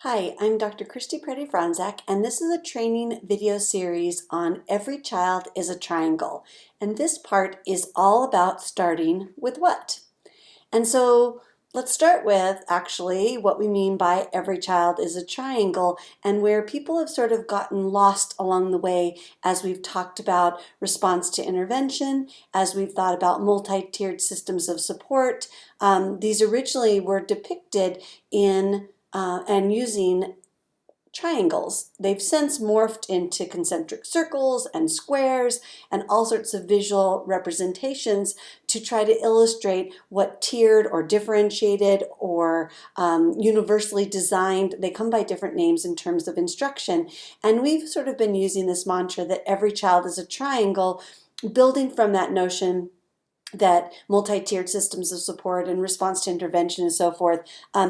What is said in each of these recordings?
Hi, I'm Dr. Pretti-Frontczak, and this is a training video series on Every Child is a Triangle. And this part is all about starting with what? And so let's start with actually what we mean by every child is a triangle and where people have sort of gotten lost along the way as we've talked about response to intervention, as we've thought about multi-tiered systems of support. These originally were depicted in and using triangles. They've since morphed into concentric circles and squares and all sorts of visual representations to try to illustrate what tiered or differentiated or universally designed, they come by different names in terms of instruction. And we've sort of been using this mantra that every child is a triangle, building from that notion that multi-tiered systems of support and response to intervention and so forth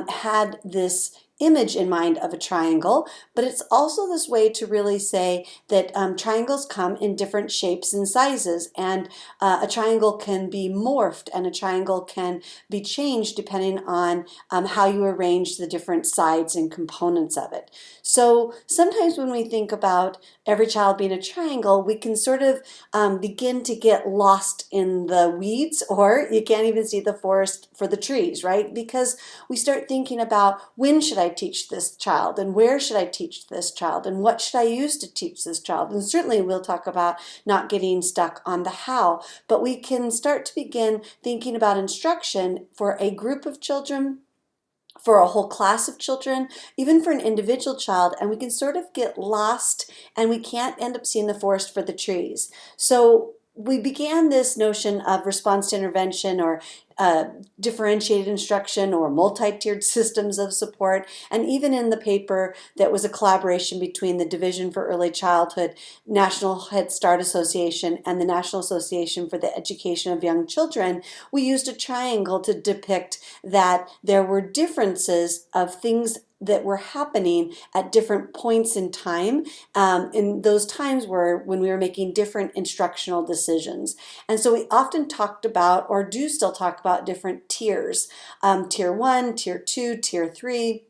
had this image in mind of a triangle, but it's also this way to really say that triangles come in different shapes and sizes, and a triangle can be morphed and a triangle can be changed depending on how you arrange the different sides and components of it. So sometimes when we think about every child being a triangle, we can sort of begin to get lost in the weeds, or you can't even see the forest for the trees, right? Because we start thinking about, when should I teach this child, and where should I teach this child, and what should I use to teach this child? And certainly we'll talk about not getting stuck on the how, but we can start to begin thinking about instruction for a group of children, for a whole class of children, even for an individual child, and we can sort of get lost and we can't end up seeing the forest for the trees. So we began this notion of response to intervention, or differentiated instruction, or multi-tiered systems of support. And even in the paper that was a collaboration between the Division for Early Childhood, National Head Start Association, and the National Association for the Education of Young Children, we used a triangle to depict that there were differences of things that were happening at different points in time. And those times were when we were making different instructional decisions. And so we often talked about, or do still talk about, different tiers. Tier 1, Tier 2, Tier 3.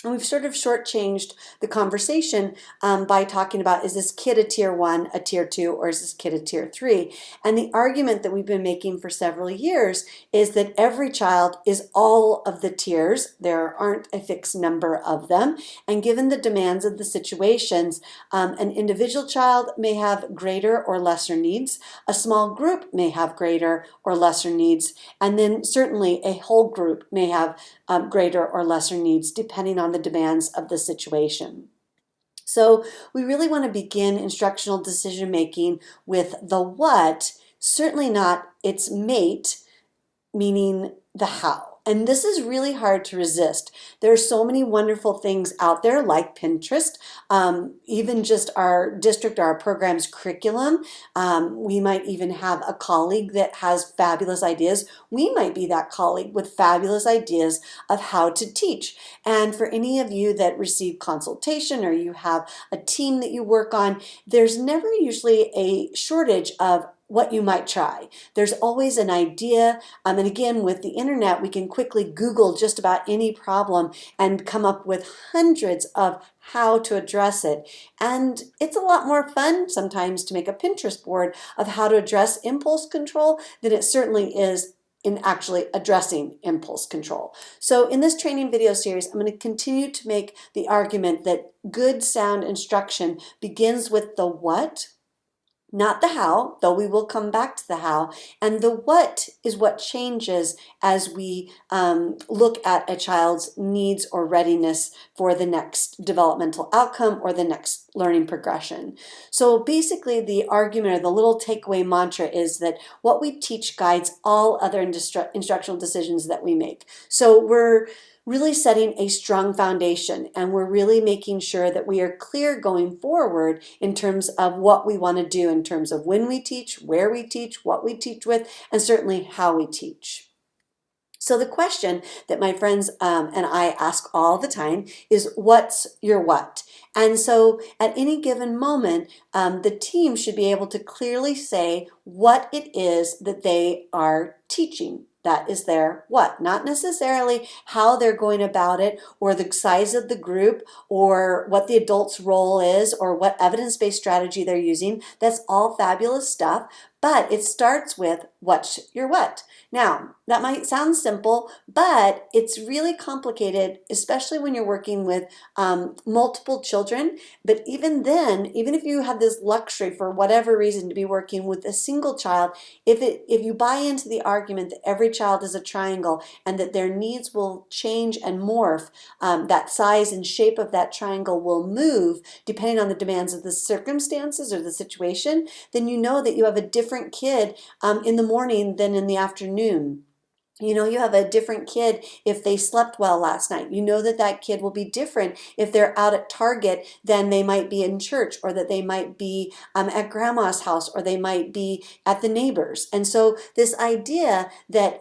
And we've sort of shortchanged the conversation by talking about, is this kid a Tier 1, a Tier 2, or is this kid a Tier 3? And the argument that we've been making for several years is that every child is all of the tiers. There aren't a fixed number of them. And given the demands of the situations, an individual child may have greater or lesser needs. A small group may have greater or lesser needs. And then certainly a whole group may have greater or lesser needs depending on the demands of the situation. So we really want to begin instructional decision making with the what, certainly not its mate, meaning the how. And this is really hard to resist. There are so many wonderful things out there, like Pinterest, even just our district, our program's curriculum. We might even have a colleague that has fabulous ideas. We might be that colleague with fabulous ideas of how to teach. And for any of you that receive consultation, or you have a team that you work on, there's never usually a shortage of what you might try. There's always an idea. And again, with the internet, we can quickly Google just about any problem and come up with hundreds of how to address it. And it's a lot more fun sometimes to make a Pinterest board of how to address impulse control than it certainly is in actually addressing impulse control. So in this training video series, I'm going to continue to make the argument that good sound instruction begins with the what, not the how, though we will come back to the how. And the what is what changes as we look at a child's needs or readiness for the next developmental outcome or the next learning progression. So basically the argument, or the little takeaway mantra, is that what we teach guides all other instructional decisions that we make. So we're really setting a strong foundation, and we're really making sure that we are clear going forward in terms of what we want to do, in terms of when we teach, where we teach, what we teach with, and certainly how we teach. So the question that my friends and I ask all the time is, what's your what? And so at any given moment, the team should be able to clearly say what it is that they are teaching. That is their what? Not necessarily how they're going about it or the size of the group or what the adult's role is or what evidence-based strategy they're using. That's all fabulous stuff, but it starts with what's your what. Now, that might sound simple, but it's really complicated, especially when you're working with multiple children. But even then, even if you have this luxury for whatever reason to be working with a single child, if you buy into the argument that every child is a triangle and that their needs will change and morph, that size and shape of that triangle will move depending on the demands of the circumstances or the situation, then you know that you have a different kid in the morning than in the afternoon. You know, you have a different kid if they slept well last night. You know that that kid will be different if they're out at Target than they might be in church, or that they might be at grandma's house, or they might be at the neighbor's. And so this idea that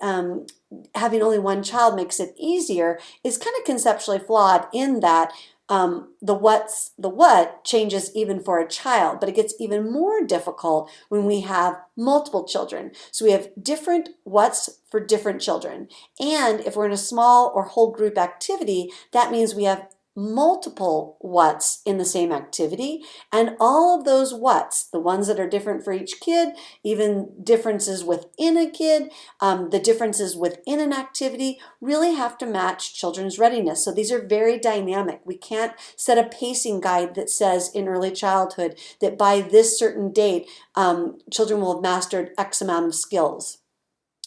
having only one child makes it easier is kind of conceptually flawed in that the what changes even for a child, but it gets even more difficult when we have multiple children. So we have different what's for different children. And if we're in a small or whole group activity, that means we have multiple what's in the same activity, and all of those what's, the ones that are different for each kid, even differences within a kid, the differences within an activity, really have to match children's readiness. So these are very dynamic. We can't set a pacing guide that says in early childhood that by this certain date, children will have mastered X amount of skills.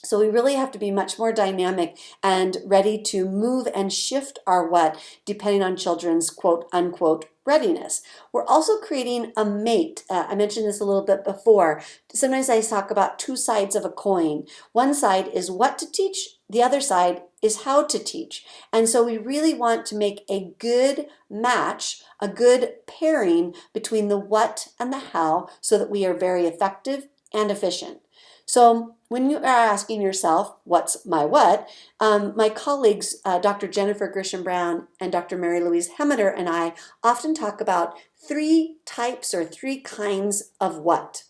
So we really have to be much more dynamic and ready to move and shift our what depending on children's quote unquote readiness. We're also creating a mate. I mentioned this a little bit before. Sometimes I talk about two sides of a coin. One side is what to teach. The other side is how to teach. And so we really want to make a good match, a good pairing between the what and the how so that we are very effective and efficient. So when you are asking yourself, what's my what, my colleagues, Dr. Jennifer Grisham-Brown and Dr. Mary Louise Hemmeter and I often talk about three types or three kinds of what.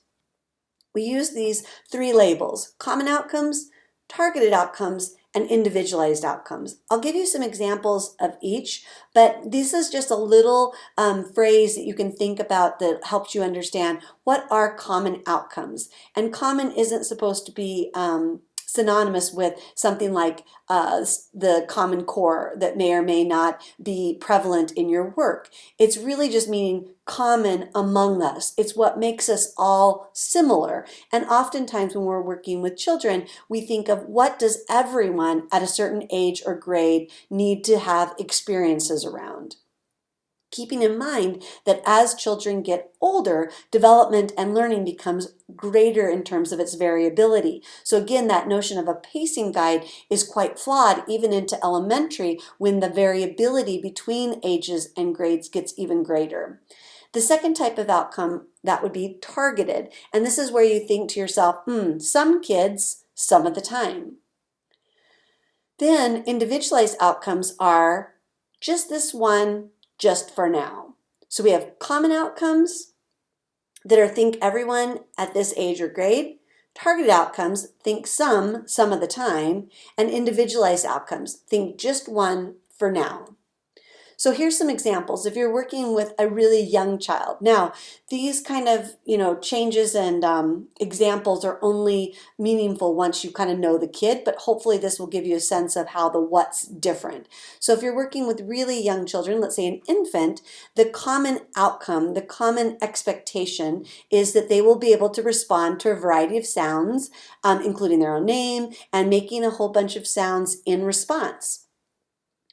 We use these three labels: common outcomes, targeted outcomes, and individualized outcomes. I'll give you some examples of each, but this is just a little phrase that you can think about that helps you understand what are common outcomes. And common isn't supposed to be synonymous with something like the Common Core that may or may not be prevalent in your work. It's really just meaning common among us. It's what makes us all similar. And oftentimes when we're working with children, we think of what does everyone at a certain age or grade need to have experiences around, keeping in mind that as children get older, development and learning becomes greater in terms of its variability. So again, that notion of a pacing guide is quite flawed even into elementary when the variability between ages and grades gets even greater. The second type of outcome, that would be targeted. And this is where you think to yourself, some kids, some of the time. Then individualized outcomes are just this one, just for now. So we have common outcomes that are think everyone at this age or grade, targeted outcomes, think some of the time, and individualized outcomes, think just one for now. So here's some examples. If you're working with a really young child, now these kind of changes and examples are only meaningful once you kind of know the kid, but hopefully this will give you a sense of how the what's different. So if you're working with really young children, let's say an infant, the common outcome, the common expectation is that they will be able to respond to a variety of sounds, including their own name, and making a whole bunch of sounds in response.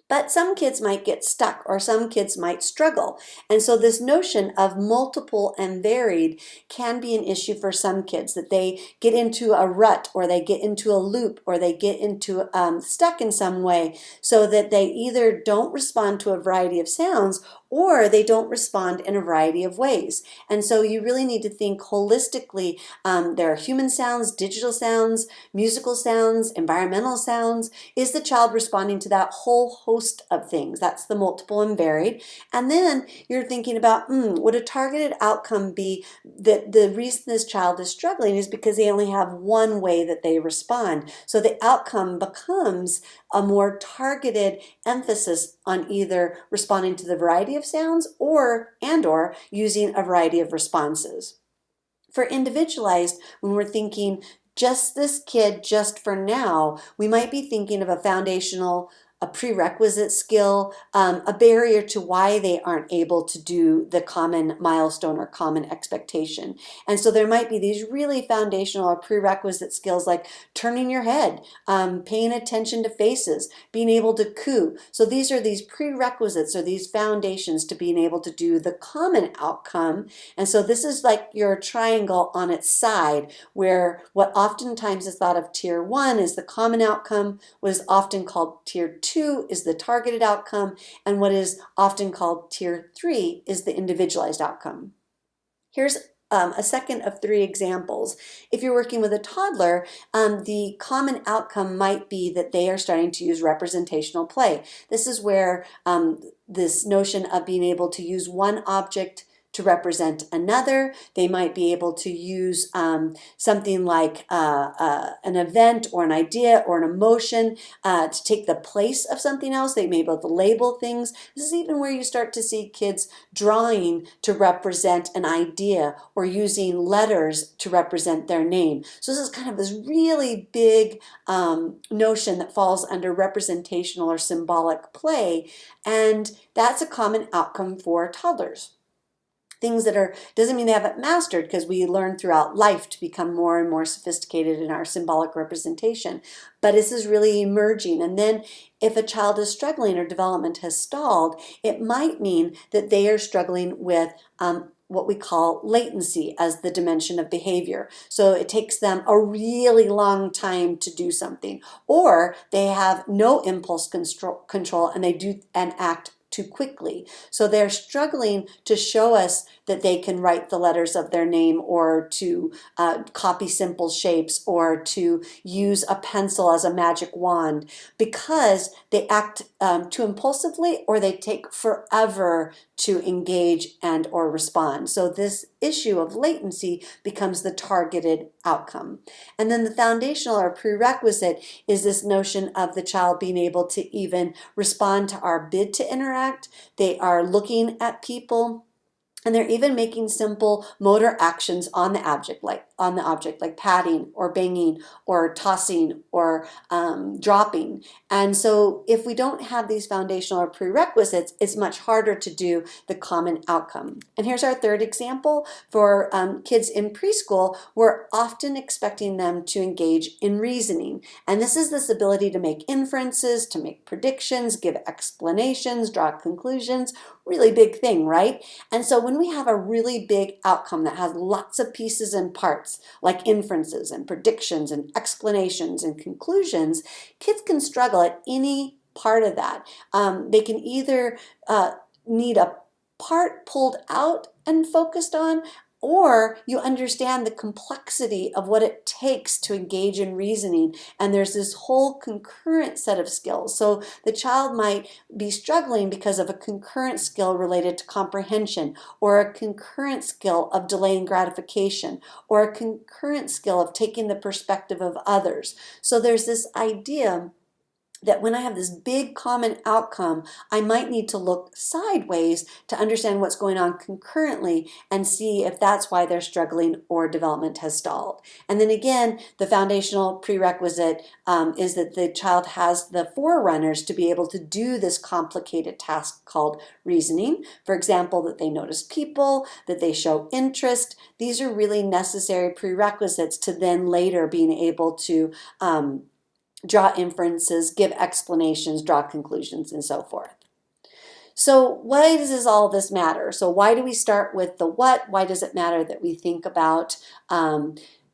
But some kids might get stuck or some kids might struggle. And so this notion of multiple and varied can be an issue for some kids, that they get into a rut or they get into a loop or they get into stuck in some way so that they either don't respond to a variety of sounds or they don't respond in a variety of ways. And so you really need to think holistically. There are human sounds, digital sounds, musical sounds, environmental sounds. Is the child responding to that whole host of things? That's the multiple and varied. And then you're thinking about, would a targeted outcome be that the reason this child is struggling is because they only have one way that they respond. So the outcome becomes a more targeted emphasis on either responding to the variety of sounds or using a variety of responses. For individualized, when we're thinking just this kid just for now, we might be thinking of a prerequisite skill, a barrier to why they aren't able to do the common milestone or common expectation. And so there might be these really foundational or prerequisite skills like turning your head, paying attention to faces, being able to coo. So these are these prerequisites or these foundations to being able to do the common outcome. And so this is like your triangle on its side, where what oftentimes is thought of tier 1 is the common outcome, what is often called tier 2 is the targeted outcome, and what is often called tier 3 is the individualized outcome. Here's a second of 3 examples. If you're working with a toddler, the common outcome might be that they are starting to use representational play. This is where this notion of being able to use one object to represent another. They might be able to use something like an event or an idea or an emotion to take the place of something else. They may be able to label things. This is even where you start to see kids drawing to represent an idea or using letters to represent their name. So this is kind of this really big notion that falls under representational or symbolic play, and that's a common outcome for toddlers. Things that doesn't mean they haven't mastered, because we learn throughout life to become more and more sophisticated in our symbolic representation. But this is really emerging. And then if a child is struggling or development has stalled, it might mean that they are struggling with what we call latency as the dimension of behavior. So it takes them a really long time to do something, or they have no impulse control and they do and act too quickly. So they're struggling to show us that they can write the letters of their name, or to copy simple shapes, or to use a pencil as a magic wand, because they act too impulsively, or they take forever to engage and or respond. So this issue of latency becomes the targeted outcome. And then the foundational or prerequisite is this notion of the child being able to even respond to our bid to interact. They are looking at people, and they're even making simple motor actions on the object, like patting or banging or tossing or dropping. And so if we don't have these foundational or prerequisites, it's much harder to do the common outcome. And here's our third example. For kids in preschool, we're often expecting them to engage in reasoning. And this is this ability to make inferences, to make predictions, give explanations, draw conclusions. Really big thing, right? And so when we have a really big outcome that has lots of pieces and parts, like inferences and predictions and explanations and conclusions, kids can struggle at any part of that. They can either need a part pulled out and focused on, or you understand the complexity of what it takes to engage in reasoning, and there's this whole concurrent set of skills. So the child might be struggling because of a concurrent skill related to comprehension, or a concurrent skill of delaying gratification, or a concurrent skill of taking the perspective of others. So there's this idea that when I have this big common outcome, I might need to look sideways to understand what's going on concurrently and see if that's why they're struggling or development has stalled. And then again, the foundational prerequisite is that the child has the forerunners to be able to do this complicated task called reasoning. For example, that they notice people, that they show interest. These are really necessary prerequisites to then later being able to draw inferences, give explanations, draw conclusions, and so forth. So why does all this matter? So why do we start with the what? Why does it matter that we think about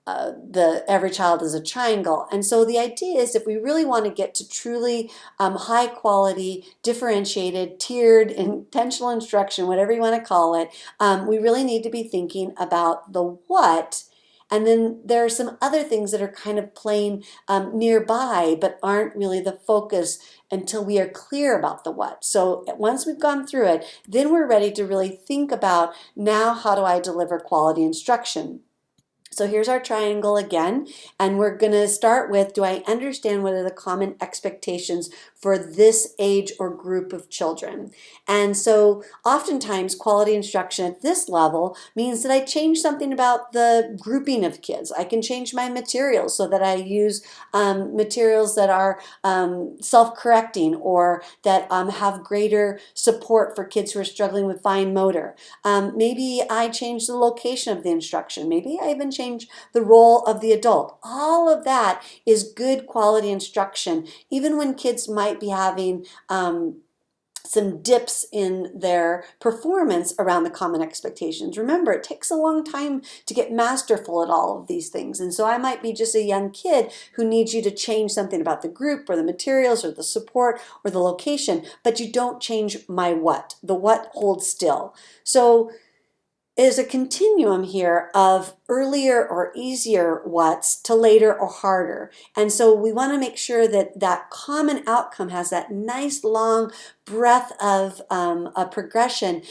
every child is a triangle. And so the idea is if we really want to get to truly high quality, differentiated, tiered, intentional instruction, whatever you want to call it, we really need to be thinking about the what. And then there are some other things that are kind of playing nearby, but aren't really the focus until we are clear about the what. So once we've gone through it, then we're ready to really think about, now how do I deliver quality instruction? So here's our triangle again, and we're going to start with, do I understand what are the common expectations for this age or group of children? And so oftentimes quality instruction at this level means that I change something about the grouping of kids. I can change my materials so that I use materials that are self-correcting or that have greater support for kids who are struggling with fine motor. Maybe I change the location of the instruction. Maybe I even change the role of the adult. All of that is good quality instruction, even when kids might be having some dips in their performance around the common expectations. Remember, it takes a long time to get masterful at all of these things. And so I might be just a young kid who needs you to change something about the group or the materials or the support or the location, but you don't change my what. The what holds still. So is a continuum here of earlier or easier what's to later or harder. And so we want to make sure that that common outcome has that nice long breadth of a progression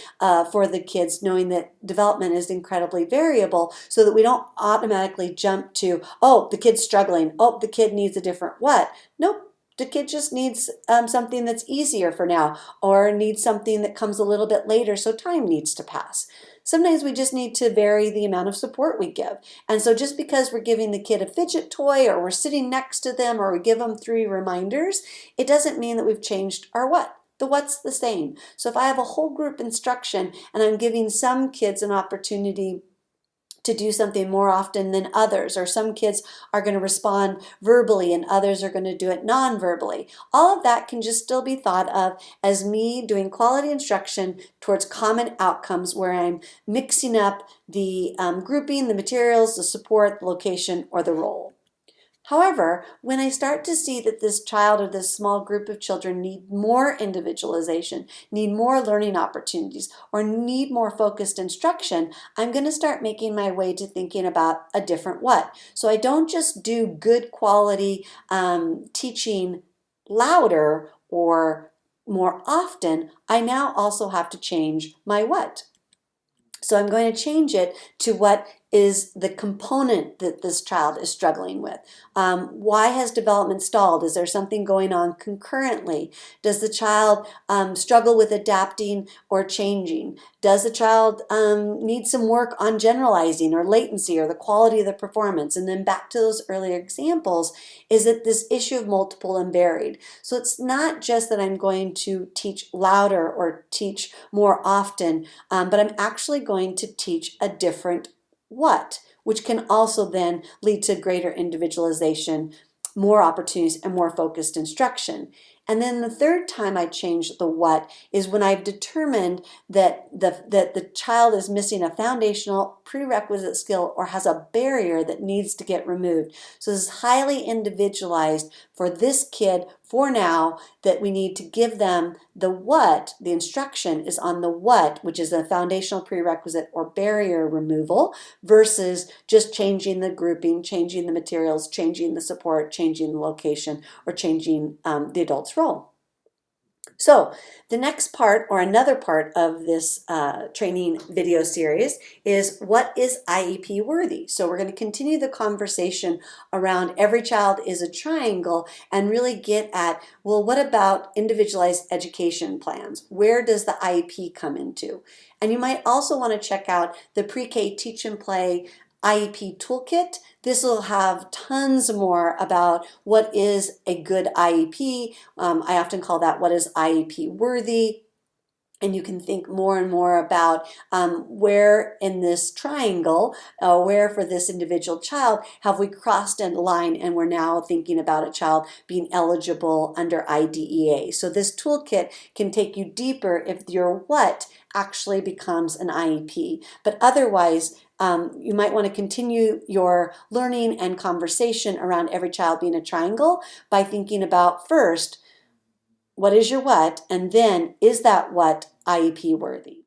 for the kids, knowing that development is incredibly variable, so that we don't automatically jump to, oh, the kid's struggling, oh, the kid needs a different what. Nope. The kid just needs something that's easier for now, or needs something that comes a little bit later, so time needs to pass. Sometimes we just need to vary the amount of support we give. And so just because we're giving the kid a fidget toy, or we're sitting next to them, or we give them 3 reminders, it doesn't mean that we've changed our what. The what's the same. So if I have a whole group instruction and I'm giving some kids an opportunity to do something more often than others, or some kids are going to respond verbally and others are going to do it non-verbally. All of that can just still be thought of as me doing quality instruction towards common outcomes, where I'm mixing up the grouping, the materials, the support, the location, or the role. However, when I start to see that this child or this small group of children need more individualization, need more learning opportunities, or need more focused instruction, I'm going to start making my way to thinking about a different what. So I don't just do good quality teaching louder or more often. I now also have to change my what. So I'm going to change it to what is the component that this child is struggling with. Why has development stalled? Is there something going on concurrently? Does the child struggle with adapting or changing? Does the child need some work on generalizing or latency or the quality of the performance? And then back to those earlier examples, is it this issue of multiple and varied? So it's not just that I'm going to teach louder or teach more often, but I'm actually going to teach a different what, which can also then lead to greater individualization, more opportunities, and more focused instruction. And then the third time I change the what is when I've determined that the child is missing a foundational prerequisite skill or has a barrier that needs to get removed. So this is highly individualized for this kid for now, that we need to give them the what. The instruction is on the what, which is a foundational prerequisite or barrier removal, versus just changing the grouping, changing the materials, changing the support, changing the location, or changing the adult's role. So the next part, or another part of this training video series, is what is IEP worthy? So we're going to continue the conversation around every child is a triangle and really get at, well, what about individualized education plans? Where does the IEP come into? And you might also want to check out the Pre-K Teach and Play IEP Toolkit. This will have tons more about what is a good IEP. I often call that what is IEP worthy. And you can think more and more about where in this triangle, where for this individual child, have we crossed a line and we're now thinking about a child being eligible under IDEA. So this toolkit can take you deeper if your what actually becomes an IEP. But otherwise, You might want to continue your learning and conversation around every child being a triangle by thinking about first, what is your what? And then, is that what IEP worthy?